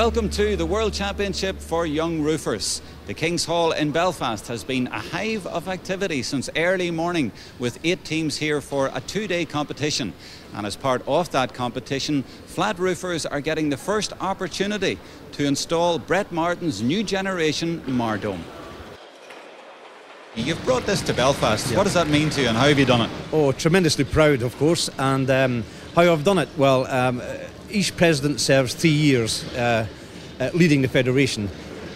Welcome to the World Championship for Young Roofers. The King's Hall in Belfast has been a hive of activity since early morning, with 8 teams here for a 2-day competition. And as part of that competition, flat roofers are getting the first opportunity to install Brett Martin's new generation Mardome. You've brought this to Belfast. Yeah. What does that mean to you, and how have you done it? Oh, tremendously proud, of course. And how I've done it? Well, each president serves 3 years leading the federation,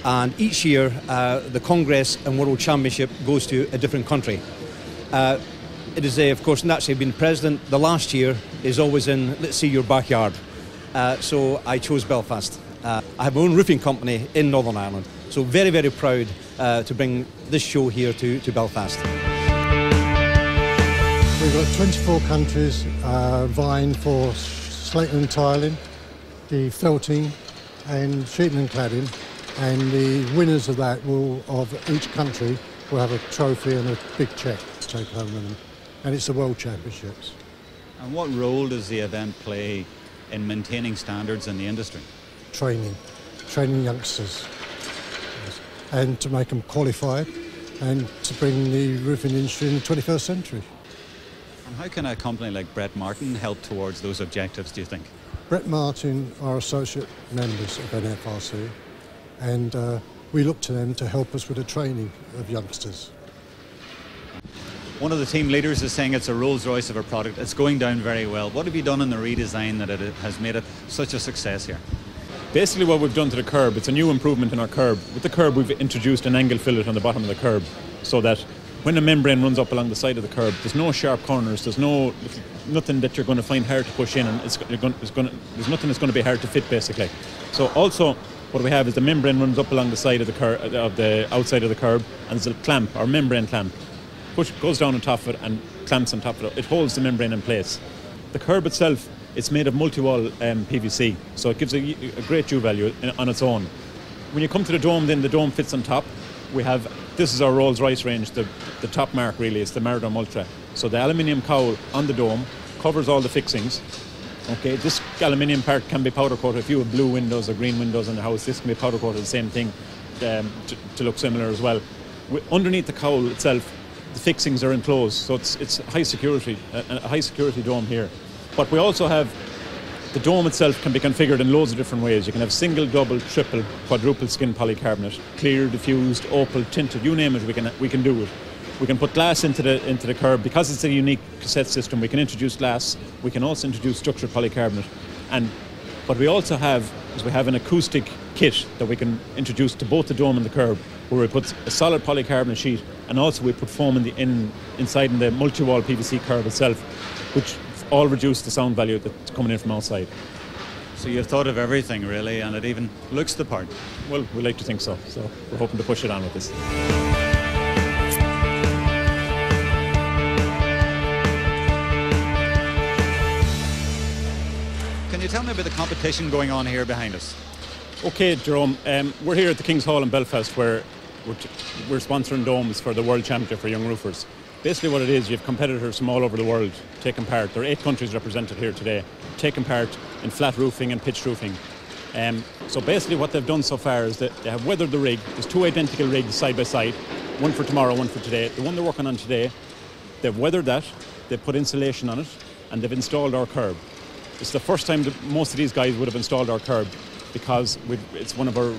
and each year the Congress and World Championship goes to a different country. It is, of course, naturally being president, the last year is always in, let's say, your backyard. So I chose Belfast. I have my own roofing company in Northern Ireland, so very, very proud to bring this show here to Belfast. We've got 24 countries vying for slating and tiling, the felting and sheeting and cladding, and the winners of that of each country will have a trophy and a big cheque to take home with them. And it's the World Championships. And what role does the event play in maintaining standards in the industry? Training youngsters, and to make them qualified and to bring the roofing industry in the 21st century. And how can a company like Brett Martin help towards those objectives, do you think? Brett Martin are associate members of NFRC, and we look to them to help us with the training of youngsters. One of the team leaders is saying it's a Rolls Royce of a product. It's going down very well. What have you done in the redesign that it has made it such a success here? Basically what we've done to the curb, it's a new improvement in our curb. With the curb we've introduced an angle fillet on the bottom of the curb, so that when the membrane runs up along the side of the curb, there's no sharp corners, there's nothing that you're going to find hard to push in, and there's nothing that's going to be hard to fit, basically. So also what we have is the membrane runs up along the side of the outside of the curb, and there's a clamp, or membrane clamp, which goes down on top of it and clamps on top of it. It holds the membrane in place. The curb itself, it's made of multi-wall PVC, so it gives a great U value on its own. When you come to the dome, then the dome fits on top. This is our Rolls Royce range. The top mark really is the Mardome Ultra. So the aluminium cowl on the dome covers all the fixings. Okay, this aluminium part can be powder coated. If you have blue windows or green windows in the house, this can be powder coated, the same thing, to look similar as well. Underneath the cowl itself, the fixings are enclosed, so it's high security, a high security dome here. But we also have, the dome itself can be configured in loads of different ways. You can have single, double, triple, quadruple skin polycarbonate, clear, diffused, opal, tinted, you name it, we can do it. We can put glass into the curb. Because it's a unique cassette system, we can introduce glass. We can also introduce structured polycarbonate. And what we also have is we have an acoustic kit that we can introduce to both the dome and the curb, where we put a solid polycarbonate sheet, and also we put foam inside in the multi-wall PVC curb itself, which all reduce the sound value that's coming in from outside. So you've thought of everything, really, and it even looks the part. Well, we like to think so. So we're hoping to push it on with this. Can you tell me about the competition going on here behind us? Okay, Jerome, we're here at the King's Hall in Belfast, where we're sponsoring domes for the World Championship for Young Roofers. Basically what it is, you have competitors from all over the world taking part. There are 8 countries represented here today, taking part in flat roofing and pitched roofing. So basically what they've done so far is that they have weathered the rig. There's 2 identical rigs side by side, one for tomorrow, one for today. The one they're working on today, they've weathered that, they've put insulation on it, and they've installed our curb. It's the first time that most of these guys would have installed our curb, because it's one of our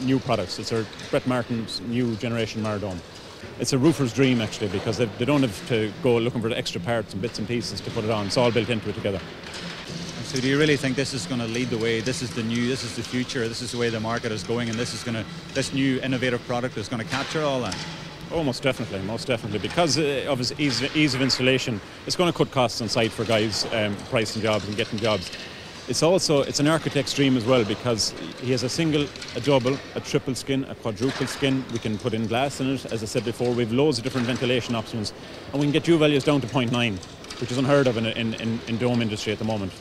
new products. It's our Brett Martin's new generation Mardome. It's a roofer's dream, actually, because they don't have to go looking for the extra parts and bits and pieces to put it on. It's all built into it together. So do you really think this is going to lead the way? This is the future, this is the way the market is going, and this new innovative product is going to capture all that? Oh, most definitely. Because of its ease of installation, it's going to cut costs on site for guys pricing jobs and getting jobs. It's an architect's dream as well, because he has a single, a double, a triple skin, a quadruple skin. We can put in glass in it. As I said before, we have loads of different ventilation options, and we can get U values down to 0.9, which is unheard of in dome industry at the moment.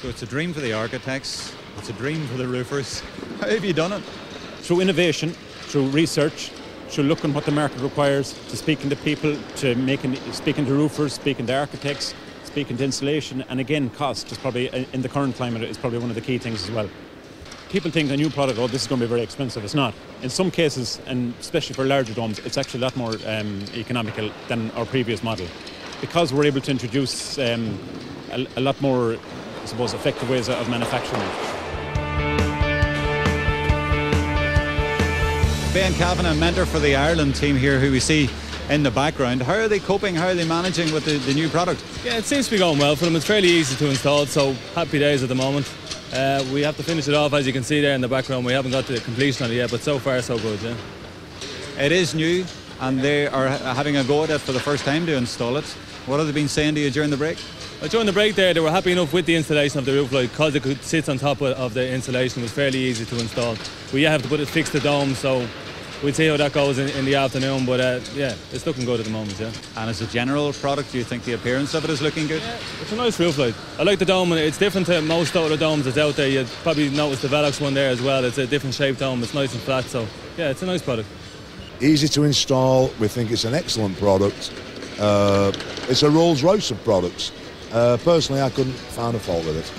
So it's a dream for the architects, it's a dream for the roofers. How have you done it? Through innovation, through research, through looking what the market requires, to speaking to people, speaking to roofers, speaking to architects, speaking to installation, and again, cost is probably, in the current climate, is probably one of the key things as well. people think a new product, oh, this is going to be very expensive. It's not. In some cases, and especially for larger domes, it's actually a lot more economical than our previous model, because we're able to introduce a lot more, I suppose, effective ways of manufacturing it. Ben Kavanagh, mentor for the Ireland team here, who we see in the background. How are they coping? How are they managing with the new product? Yeah, it seems to be going well for them. It's fairly easy to install, so happy days at the moment. We have to finish it off, as you can see there in the background. We haven't got to the completion on it yet, but so far so good, yeah. It is new, and they are having a go at it for the first time to install it. What have they been saying to you during the break? Well, during the break there, they were happy enough with the installation of the Rooflight, because it sits on top of the installation. It was fairly easy to install. We have to fix the dome, so we'll see how that goes in the afternoon, but yeah, it's looking good at the moment, yeah. And as a general product, do you think the appearance of it is looking good? Yeah, it's a nice Rooflight. I like the dome, and it's different to most other domes that's out there. You'd probably notice the Velox one there as well. It's a different shaped dome. It's nice and flat, so yeah, it's a nice product. Easy to install. We think it's an excellent product. It's a Rolls Royce of products. Personally, I couldn't find a fault with it.